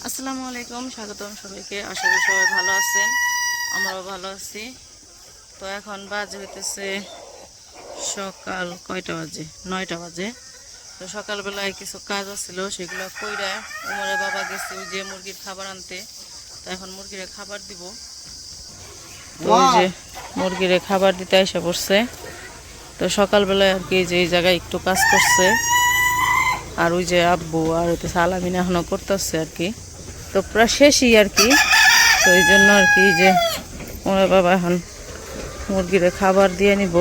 আসসালামু আলাইকুম, স্বাগতম সবাইকে। আশা করি সবাই ভালো আছেন, আমরাও ভালো আছি। তো এখন বাজে হইতেছে সকাল কয়টা বাজে, 9টা বাজে। তো সকালবেলায় কিছু কাজ আছিল, সেগুলো কইরা উমরের বাবা গেছে ওই যে মুরগির খাবার আনতে। তো এখন মুরগিরে খাবার দিব। তো ওই যে মুরগিরে খাবার দিতে এসে পড়ছে। তো সকালবেলায় আর কি যে এই জায়গায় একটু কাজ করছে, আর ওই যে আব্বু আর হইতেছে আলামিন এখনও করতেছে আর কি। তো প্রায় শেষই আর কি। তো এই জন্য আর কি যে ওরা বাবা এখন মুরগিরে খাবার দিয়ে নিব,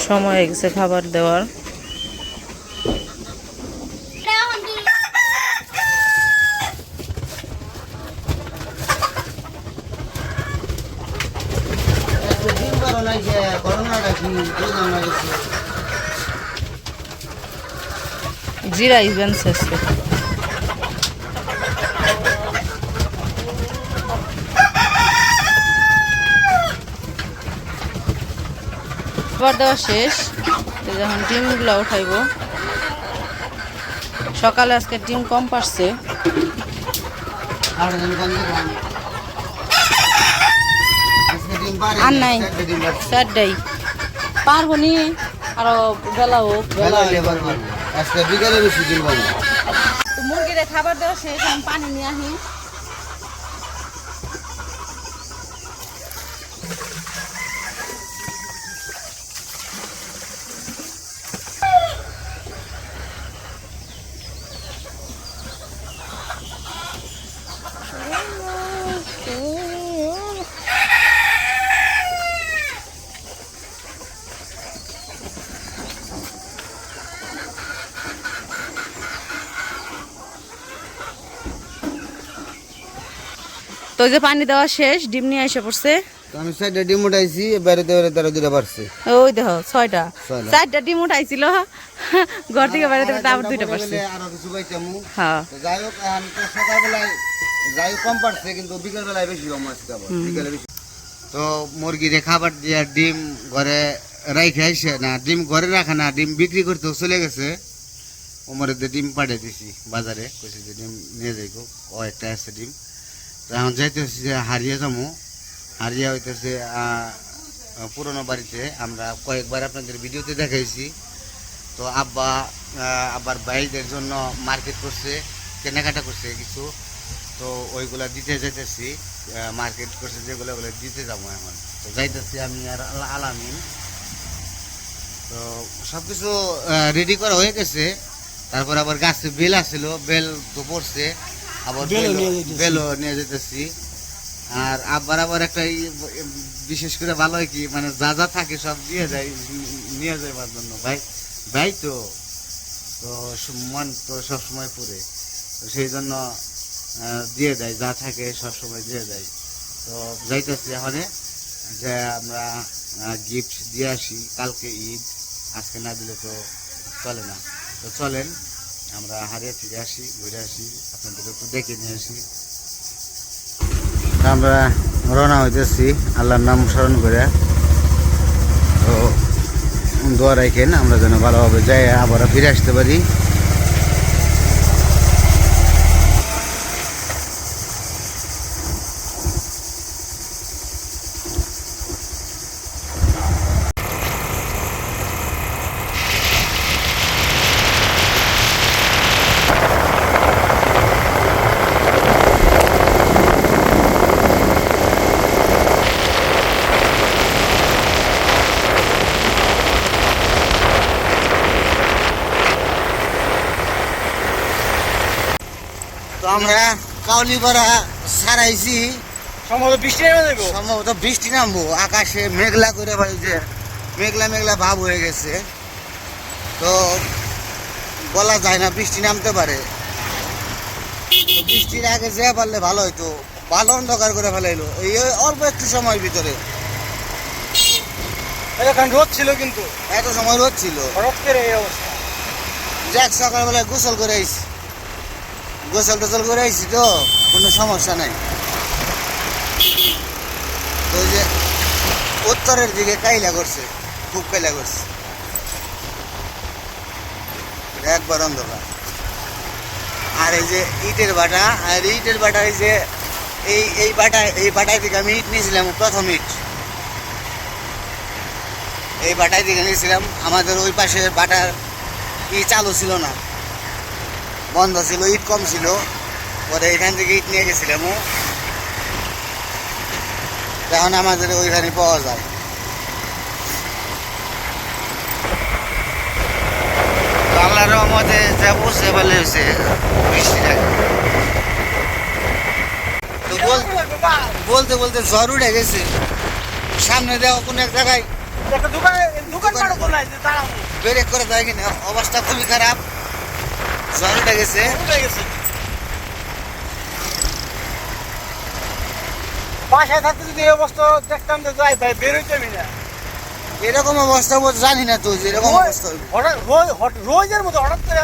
সময় হয়ে গেছে খাবার দেওয়ার। জিরা ইভেন শেষে খাবার দেওয়া শেষ। তো যখন ডিমগুলো উঠাইব, সকালে আজকে ডিম কম পারছে। আর নাই চারটাই পারবো নি, আরো বেলা হোক, বেলা বিকালে বেশি ডিম পাবো। তো মুরগিরে খাবার দেওয়া শেষ, আমি পানি নিয়ে আসি। তো যে পানি দেওয়া শেষ, ডিম নিয়ে এসে পড়ছে। আমি সাইডে ডিম উঠাইছি, বাইরেতে বাইরে দুটা পারছে। ওই দেখো 6টা, 4টা ডিম উঠাইছিল ঘর থেকে বাইরে আবার 2টা পারছে। আরো কিছু পাইতামু। হ্যাঁ, যাই হোক, এখন তো সকালবেলায় যাই হোক কম পারছে, কিন্তু বিকেল বেলায় বেশি কম আসছে। আবার বিকেলে বেশি। তো মুরগিরে খাবার দিয়ে ডিম ঘরে রাইখে আইসে না, ডিম ঘরে রাখা না, ডিম বিক্রি করতেও চলে গেছে। ওমরে ডিম পাঠিয়ে দিছি বাজারে, কইছে যে ডিম নিয়ে যাইব, ও একটা আছে ডিম। তো এখন যাইতেছি যে হারিয়ে যাবো। হারিয়া হইতেছে পুরনো বাড়িতে, আমরা কয়েকবার আপনাদের ভিডিওতে দেখাইছি। তো আব্বার ভাইদের জন্য মার্কেট করছে, কেনাকাটা করছে কিছু। তো ওইগুলা দিতে যাইতেছি, মার্কেট করছে যেগুলো ওগুলো দিতে যাবো এখন। তো যাইতেছি আমি আর আলামিন। তো সব কিছু রেডি করা হয়ে গেছে। তারপর আবার গাছে বেল আসছিল, বেল তো পড়ছে, আবার বেলও নিয়ে যেতেছি। আর আবার একটা বিশেষ করে ভালো হয় কি, মানে যা যা থাকে সব দিয়ে যায়, নিয়ে যাবার জন্য। ভাই তো তো মন তো সবসময় পুরে, তো সেই জন্য দিয়ে দেয়, যা থাকে সবসময় দিয়ে দেয়। তো যাইতেছি এখন যে আমরা গিফট দিয়ে আসি, কালকে ঈদ, আজকে না দিলে তো চলে না। তো চলেন আমরা হারিয়া থেকে আসি, ঘুরে আসি, আপনাদের একটু দেখে নিয়ে আসি। আমরা রওনা হইতেছি আল্লাহর নাম স্মরণ করে। তো দোয়া রাখেন আমরা যেন ভালোভাবে যাই, আবার ফিরে আসতে পারি। তো আমরা কাউলিপাড়া সারাইছি, সম্ভবত বৃষ্টি নামবো। আকাশে মেঘলা করে ভাই, যে মেঘলা মেঘলা ভাব হয়ে গেছে। তো বলা যায় না, বৃষ্টি নামতে পারে। তো বৃষ্টির আগে যে পারলে ভালো হইতো, ভালো অন্ধকার করে ফেলাইলো এই অল্প একটু সময়ের ভিতরে। রোদ ছিল, কিন্তু এত সময় রোদ ছিল। যাক, সকালবেলায় গোসল করে আইছি, গোসল টোসল করে আইছি, তো কোনো সমস্যা নাই। তো ওই যে উত্তরের দিকে কাইলা করছে, খুব কাইলা করছে, একবার অন্ধকার। আর এই যে ইটের বাটা, আর ইটের বাটা এই যে এই বাটায় থেকে আমি ইট নিয়েছিলাম প্রথম ইট, এই বাটায় থেকে নিয়েছিলাম। আমাদের ওই পাশে বাটার চালু ছিল না, বন্ধ ছিল, ইট কম ছিল, পরে এখান থেকে ইট নিয়ে গেছিলাম। এখন আমাদের ওইখানে পাওয়া যায়। বাংলার রহমতে যা বুঝতে পারলে হয়েছে বৃষ্টিটা। তো বলতে বলতে ঝড় উঠে গেছে, সামনে দেখো কোন এক জায়গায় ব্রেক করে যায় কিনা, অবস্থা খুবই খারাপ, ঝড় উঠে গেছে। বাসায় থাকতে যদি এই অবস্থা দেখতাম তো যাই ভাই বেরোইতে না। এরকম অবস্থা জানি না তো, যেরকম অবস্থা রোজের মতো হঠাৎ করে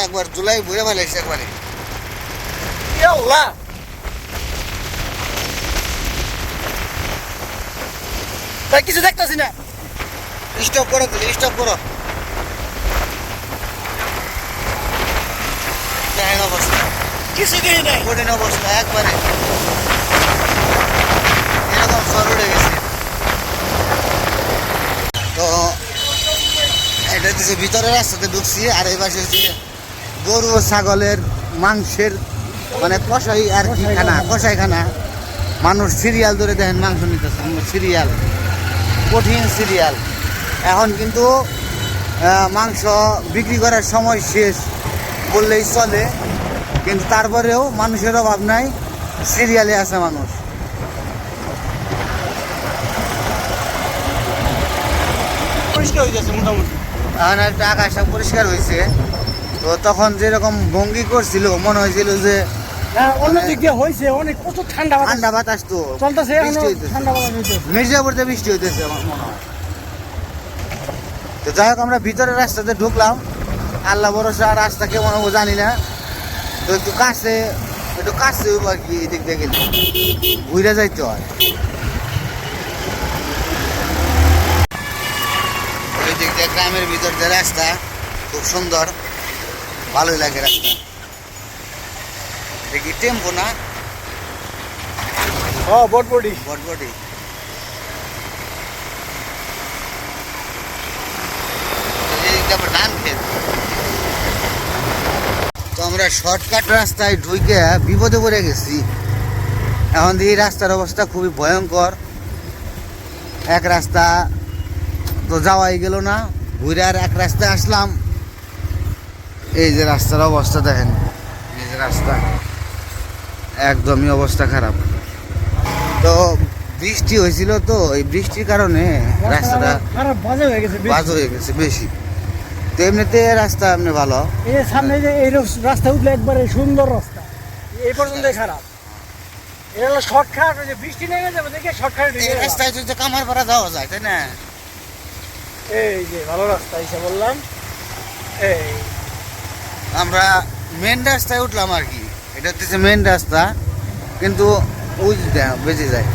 একবার জুলাই ঘুরে ফেলেছে একবারে। তাই কিছু দেখতেছি না। স্টপ করো, তাহলে স্টপ করো। দেখেন অবস্থা, কিছু কিছু নেই। কঠিন অবস্থা একবারে, এরকম ঝড় উঠে গেছে। তো এটা হচ্ছে ভিতরের রাস্তাতে ঢুকছি, আর এই পাশে হচ্ছে গরু ছাগলের মাংসের মানে কষাই আর কি খানা, কষাই খানা। মানুষ সিরিয়াল ধরে দেখেন মাংস নিতেছে, সিরিয়াল, কঠিন সিরিয়াল। এখন কিন্তু মাংস বিক্রি করার সময় শেষ বললেই চলে, কিন্তু তারপরেও মানুষের অভাব নাই, সিরিয়ালে আছে মানুষ। পরিষ্কার হয়ে যাচ্ছে মোটামুটি। এখন একটা আকাশটা পরিষ্কার হয়েছে। তো তখন যেরকম ভঙ্গি করছিল, মনে হয়েছিল যে অন্য দিক দিয়ে হয়েছে অনেক প্রচুর ঠান্ডা ঠান্ডা বাতাস তো চলতেছে, বৃষ্টি হইতেছে। ঠান্ডা বাতাস হইতেছে। মির্জাপুরতে বৃষ্টি হইতেছে আমার মনে হয়। তো যাই হোক, আমরা ভিতরের রাস্তাতে ঢুকলাম, আল্লাহ ভরসা, রাস্তা কেমন হবো জানি না। তো একটু কাছে হইব আর কি, এদিক দিয়ে গেলে ঘুরে যাইতে হয়। ওই দিক দিয়ে গ্রামের ভিতর দিয়ে রাস্তা খুব সুন্দর, ভালোই লাগে রাস্তা। দেখি টেম্পো না বটবটি বটবটি। ধান খেত। তো আমরা শর্টকাট রাস্তায় ঢুকে বিপদে পড়ে গেছি। এখন এই রাস্তার অবস্থা খুবই ভয়ঙ্কর। এক রাস্তা তো যাওয়াই গেল না, ঘুরে আর এক রাস্তায় আসলাম। এই যে রাস্তার অবস্থা দেখেন, এই যে রাস্তা একদমই অবস্থা খারাপ। তো বৃষ্টি হয়েছিল, তো এই বৃষ্টির কারণে রাস্তাটা খারাপ বাজে হয়ে গেছে। বাজে হয়ে গেছে বেশি। তো এমনিতে রাস্তা এমনি ভালো, এই সামনে যে এই রাস্তা উঠলে একবারে সুন্দর রাস্তা, এই পর্যন্তই খারাপ। এটা হলো শর্টকাট, ওই যে বৃষ্টি নেমে যাবে দেখে শর্টকাট। এই রাস্তায় যদি কামারপাড়া যাওয়া যায়, তাই না? এই যে ভালো রাস্তা এসে বললাম। এই আমরা মেন রাস্তায় উঠলাম আর কি, এটা হচ্ছে মেন রাস্তা, কিন্তু ওই বেঁচে যায়।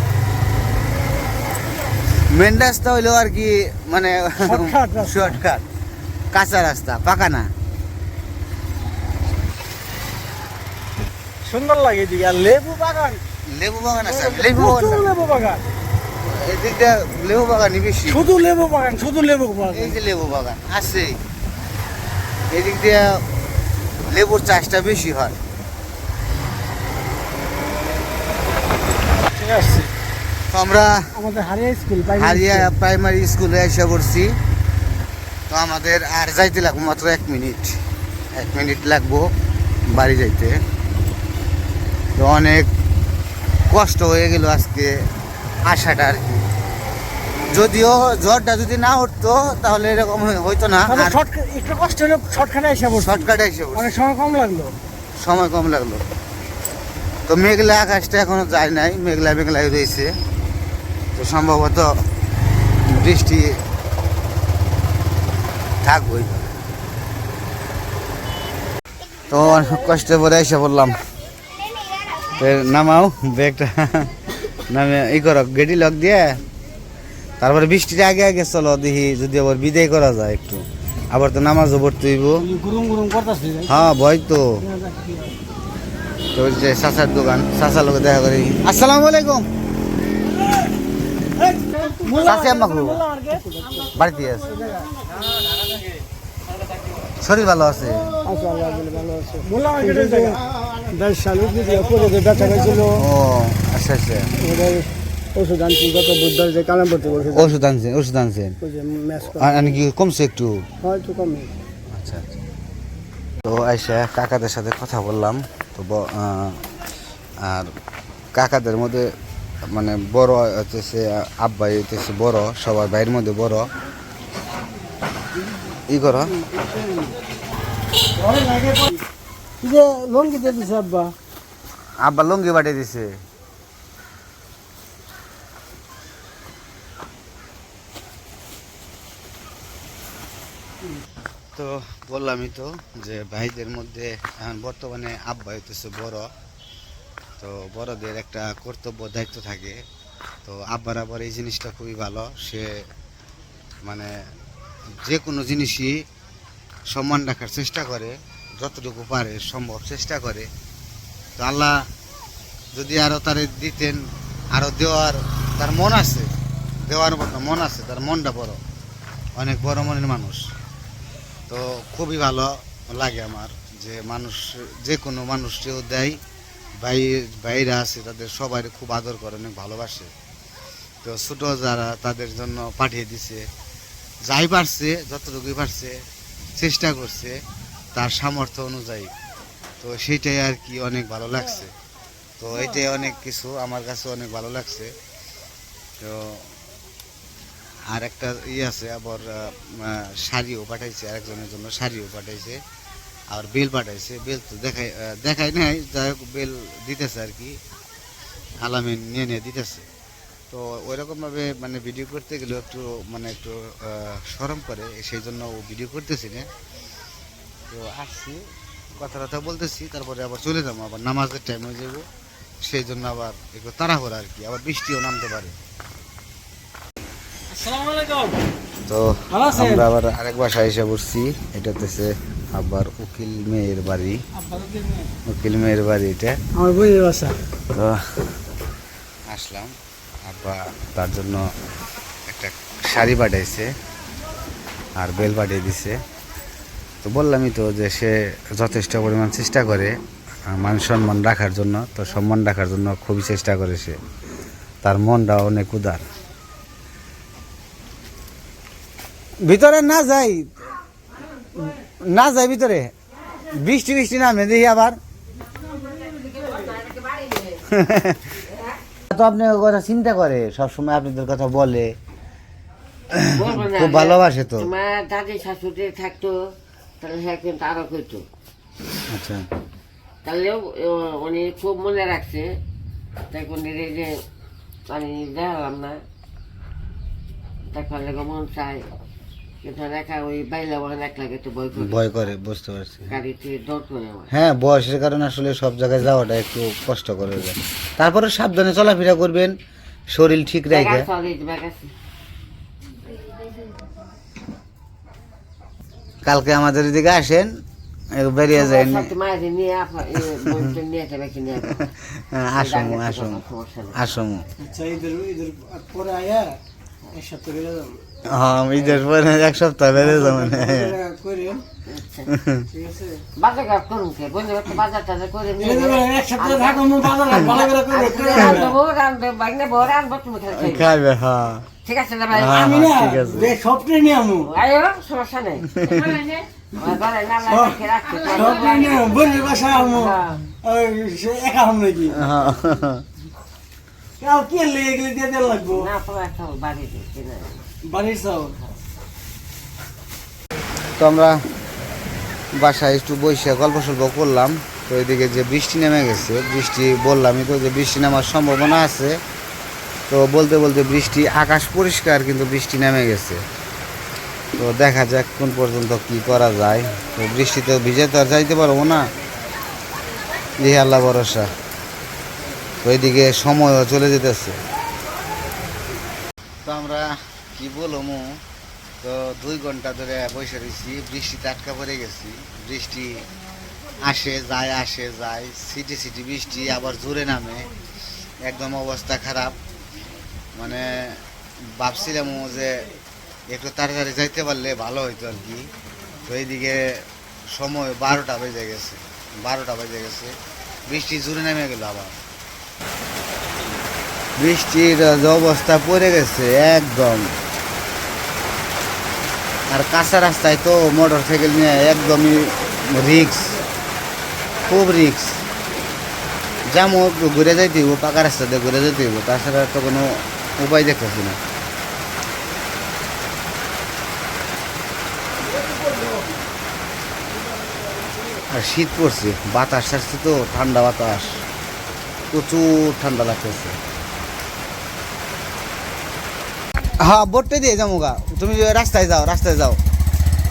মেন রাস্তা হইলেও আর কি মানে Shortcut রাস্তা। শর্টকাট, কাঁচা রাস্তা, পাকা না। সুন্দর লাগে এদিকে। আর লেবু বাগান, লেবু বাগান আছে, লেবু প্রচুর বাগান, লেবু বাগান, এদিকটা লেবু বাগানই বেশি। শুধু লেবু বাগান, শুধু লেবু বাগান। এই যে লেবু বাগান আছে, এদিক দিয়ে লেবুর চাষটা বেশি হয়। ঠিক আছে, তো আমরা আমাদের হারিয়া স্কুল, হারিয়া প্রাইমারি স্কুলে এসে পড়ছি। তো আমাদের আর যাইতে লাগবো মাত্র 1 মিনিট লাগবো বাড়ি যাইতে। তো অনেক কষ্ট হয়ে গেল আজকে আসাটা আর কি। যদিও ঝড়টা যদি না উঠতো তাহলে এরকম হইতো না। আর একটু কষ্ট হলো, শর্টকাটে এসে পড়ছি। শর্টকাটে এসে পড়ছি। অনেক সময় কম লাগলো। সময় কম লাগলো। তো মেঘলা আকাশটা এখনো যায় নাই, মেঘলাই রয়েছে। তো সম্ভবত বৃষ্টি থাকবই। তো অনেক কষ্টে পরে এসে পড়লাম। নামাও ব্যাগটা, নামে ই করো, গেটি লক দিয়ে তারপরে বৃষ্টিটা আগে চলো, দেখি যদি আবার বিদায় করা যায় একটু। আবার তো নামাজও পড়তে হইব। গুরুম গুরুম করতেছে হ্যাঁ ভয় তো। তো ওই যে চাচার দোকান, চাচার লোকে দেখা করি। আসসালামু আলাইকুম। চাচি আম্মা কো বাড়িতে আছে, শরীর ভালো আছে? মোল্লা মার্কেটের জায়গা 10 সাল উপরে যে বেচা গেছিল ও আচ্ছা আচ্ছা। ওদের ওষুধ আনছি গত বুধবার যে কালাম পড়তে বলছে ওষুধ আনছেন? ওষুধ আনছেন? ওই যে ম্যাচ আর কি কমছে একটু? হয়তো কমে। আচ্ছা আচ্ছা। তো আইসা কাকাদের সাথে কথা বললাম। তো আর কাকাদের মধ্যে মানে বড় হচ্ছে আব্বাই হইতেছে বড়, সবার ভাইয়ের মধ্যে বড়। ই কর যে লঙ্গি দিয়ে দিছে আব্বা, আব্বা লুঙ্গি বাটিয়ে দিছে। তো বললামই তো যে ভাইদের মধ্যে এখন বর্তমানে আব্বা হইতেছে বড়। তো বড়দের একটা কর্তব্য দায়িত্ব থাকে। তো আব্বার আবার এই জিনিসটা খুবই ভালো, সে মানে যে কোনো জিনিসই সম্মান রাখার চেষ্টা করে, যতটুকু পারে সম্ভব চেষ্টা করে। তো আল্লাহ যদি আরও তারে দিতেন, আরও দেওয়ার তার মন আছে, দেওয়ার মতো মন আছে, তার মনটা বড়, অনেক বড় মনের মানুষ। তো খুবই ভালো লাগে আমার যে মানুষ যে কোনো মানুষকেও দেয়, ভাইরা আছে তাদের সবাই খুব আদর করে, অনেক ভালোবাসে। তো ছোটো যারা তাদের জন্য পাঠিয়ে দিছে, যাই পারছে যতটুকুই পারছে চেষ্টা করছে তার সামর্থ্য অনুযায়ী। তো সেইটাই আর কি অনেক ভালো লাগছে। তো এটাই অনেক কিছু আমার কাছে অনেক ভালো লাগছে। তো আর একটা আছে আবার শাড়িও পাঠাইছে, আরেকজনের জন্য শাড়িও পাঠাইছে, আর বেল পাঠাইছে। বেল তো দেখাই নাই, যাই হোক বেল দিতেছে আর কি, আলামিন নিয়ে দিতেছে। তো ওইরকমভাবে মানে ভিডিও করতে গেলে একটু মানে একটু শরম করে, সেই জন্য ও ভিডিও করতেছি না। তো আসছি, কথা বলতেছি, তারপরে আবার চলে যাবো, আবার নামাজের টাইম হয়ে যাবো, সেই জন্য আবার একটু তাড়াহুড়া আর কি, আবার বৃষ্টিও নামতে পারে। তো আমরা আবার আরেক বাসায় এসে পড়ছি, এটা হচ্ছে আবার উকিল মেয়ের বাড়ি, উকিল মেয়ের বাড়ি এটা আমার বইয়ের বাসা। তো আসলাম, আব্বা তার জন্য একটা শাড়ি পাঠাইছে আর বেল পাঠিয়ে দিছে। তো বললামই তো যে সে যথেষ্ট পরিমাণ চেষ্টা করে মান সম্মান রাখার জন্য, তো সম্মান রাখার জন্য খুবই চেষ্টা করে সে, তার মনটা অনেক উদার। ভিতরে না যাই ভিতরে, বৃষ্টি নামে দেখি আবার। তো আপনি কথা চিন্তা করে সবসময়, আপনাদের কথা বলে, খুব ভালোবাসে। তো তোমার দাদি শাশুড়ি থাকতো তাহলে হ্যাঁ কিন্তু আরো করতো, আচ্ছা তাহলেও উনি খুব মনে রাখছে। তাই কোন যে আমি দেখালাম না, দেখার লেগে মন চাই, কিন্তু একা ওই বাইলে ওখানে এক লাগে তো ভয় করে, বুঝতে পারছি। গাড়িতে দৌড় করে আমার। হ্যাঁ বয়সের কারণে আসলে সব জায়গায় যাওয়াটা একটু কষ্ট করে যায়। তারপরে সাবধানে চলাফেরা করবেন, শরীর ঠিক রাখে। কালকে আমাদের দিকে আসেন, বেরিয়ে যায়। আসমু আসমু আসমু আচ্ছা ঈদের পরে আয়া এক সপ্তাহ বেড়ে যাবো। হ্যাঁ ঈদের পরে এক সপ্তাহ বেড়ে যাবো করে ঠিক আছে বাজার করুন কে বন্ধু বাজার টাজার করে এক সপ্তাহ থাকো মু বাজার ভালো করে খাইবে। হ্যাঁ ঠিক আছে না ভাই, আমি না ঠিক আছে। যে সপ্তাহে নিয়ে আমু আয়ো সমস্যা নেই। সপ্তাহে নিয়ে বলি বাসা আমু ওই সে একা হাম নাকি কাউ কি লেগে গেলে দিয়ে দেওয়া লাগবো না তো একটা বাড়ি দিচ্ছি না বাড়ির চাও। তো আমরা বাসায় একটু বসে গল্প সল্প করলাম। তো এদিকে যে বৃষ্টি নেমে গেছে, বৃষ্টি বললামই তো যে বৃষ্টি নামার সম্ভাবনা আছে। তো বলতে বলতে বৃষ্টি, আকাশ পরিষ্কার কিন্তু বৃষ্টি নেমে গেছে। তো দেখা যাক কোন পর্যন্ত কি করা যায়। তো বৃষ্টিতে ভিজে তো আর যাইতে পারবো না, এই আল্লাহ ভরসা। তো এইদিকে সময়ও চলে যেতেছে। তো আমরা কি বলবো, তো 2 ঘন্টা ধরে বসে রয়েছি, বৃষ্টিতে আটকা পড়ে গেছি। বৃষ্টি আসে যায়, সিটি সিটি বৃষ্টি আবার জোরে নামে, একদম অবস্থা খারাপ। মানে ভাবছিলাম যে একটু তাড়াতাড়ি যাইতে পারলে ভালো হইতো আর কি। তো এইদিকে সময় 12টা বেজে গেছে, বৃষ্টি জোরে নেমে গেল। আবার বৃষ্টির যে অবস্থা পড়ে গেছে একদম। আর কাঁচা রাস্তায় তো মোটর সাইকেল নিয়ে একদমই রিক্স, খুব রিক্স। যেমন ঘুরে যাইতে হইব, পাকা রাস্তাতে ঘুরে যেতে হইব, তাছাড়া তো কোনো উপায় দেখতেছি না। আর শীত পড়ছে, বাতাস আসছে তো, ঠান্ডা বাতাস, প্রচুর ঠান্ডা লাগতেছে। হ্যাঁ, বোটটা দিয়ে যাবো গা, তুমি রাস্তায় যাও।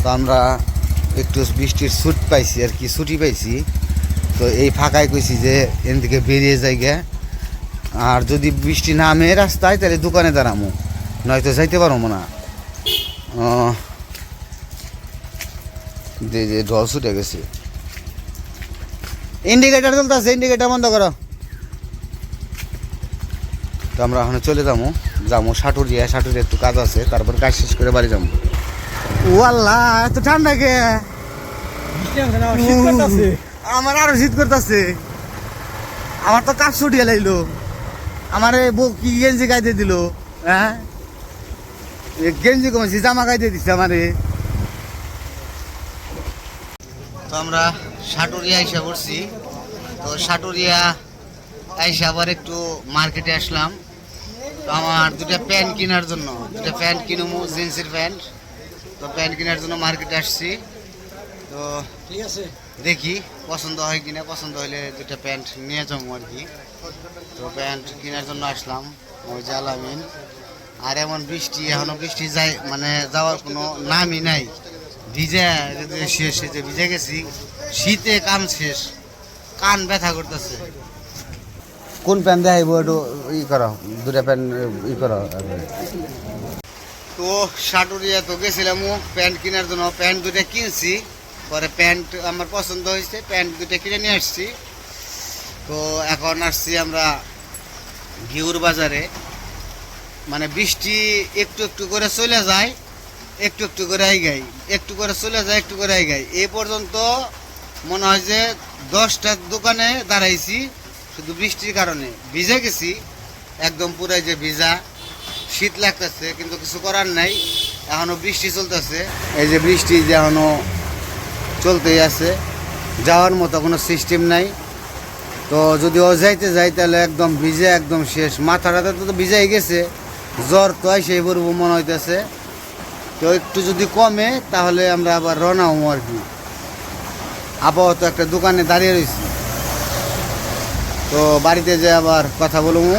তো আমরা একটু বৃষ্টির ছুটি পাইছি আর কি, তো এই ফাঁকায় কইছি যে এন থেকে বেরিয়ে যাই গে। আর যদি বৃষ্টি নামে রাস্তায় তাহলে দোকানে দাঁড়ামো, নয়তো যাইতে পারবো না। যে ঢল ছুটে গেছে। ইন্ডিকেটার চলতেছে, ইন্ডিকেটার বন্ধ করো। তো আমরা ওখানে চলে যাবো সাটুরিয়া একটু কাজ আছে, তারপর কাজ শেষ করে বাড়ি যাবো। ও আল্লাহ, এত ঠান্ডা কে? আমার আরো শীত করতেছে, আমার তো কাজ ছুটিয়ে লাইলো। আমার বউ কি গেঞ্জি গাইতে দিল, হ্যাঁ গেঞ্জি কমেছি, জামা গাইতে দিচ্ছে আমারে। তো আমরা সাটুরিয়া আইসা পড়ছি। তো সাটুরিয়া আইসা আবার একটু মার্কেটে আসলাম। তো আমার দুটা প্যান্ট কেনার জন্য, কিনবো, জিন্সের প্যান্ট। তো প্যান্ট কেনার জন্য মার্কেটে আসছি। তো ঠিক আছে, দেখি পছন্দ হয় কিনা, পছন্দ হলে দুটা প্যান্ট নিয়ে যাবো আর কি। তো প্যান্ট কেনার জন্য আসলাম, ওই যে আলামিন। আর এমন বৃষ্টি, এখনো বৃষ্টি যায় মানে যাওয়ার কোনো নামই নাই। শেষ, যে ভিজে গেছি, শীতে কাম শেষ, কান ব্যথা করতেছে। কোন প্যান্ট দেখাইব একটু করো, দুটা প্যান্ট করো। তো সাটুরিয়া তো গেছিলাম প্যান্ট কেনার জন্য, প্যান্ট দুটা কিনছি। পরে প্যান্ট আমার পছন্দ হয়েছে, প্যান্ট দুটা কিনে নিয়ে আসছি। তো এখন আসছি আমরা ঘিউর বাজারে। মানে বৃষ্টি একটু করে চলে যায়, একটু করে আইগাই, একটু করে চলে যায়, একটু করে আইগাই। এই পর্যন্ত মনে হয় যে 10টা দোকানে দাঁড়াইছি, শুধু বৃষ্টির কারণে ভিজে গেছি একদম, পুরাই যে ভিজা, শীত লাগতেছে, কিন্তু কিছু করার নাই। এখনো বৃষ্টি চলতেছে, এই যে বৃষ্টি যে এখনো চলতেই আছে, যাওয়ার মতো কোনো সিস্টেম নাই। তো যদি ও যাইতে যাই তাহলে একদম ভিজে একদম শেষ, মাথাটাতে তো ভিজাই গেছে, জ্বর তো সেই পড়বো মনে হইতেছে। তো একটু যদি কমে তাহলে আমরা আবার রওনা হবো আর কি। আপাতত একটা দোকানে দাঁড়িয়ে রয়েছি, তো বাড়িতে যে আবার কথা বলবো।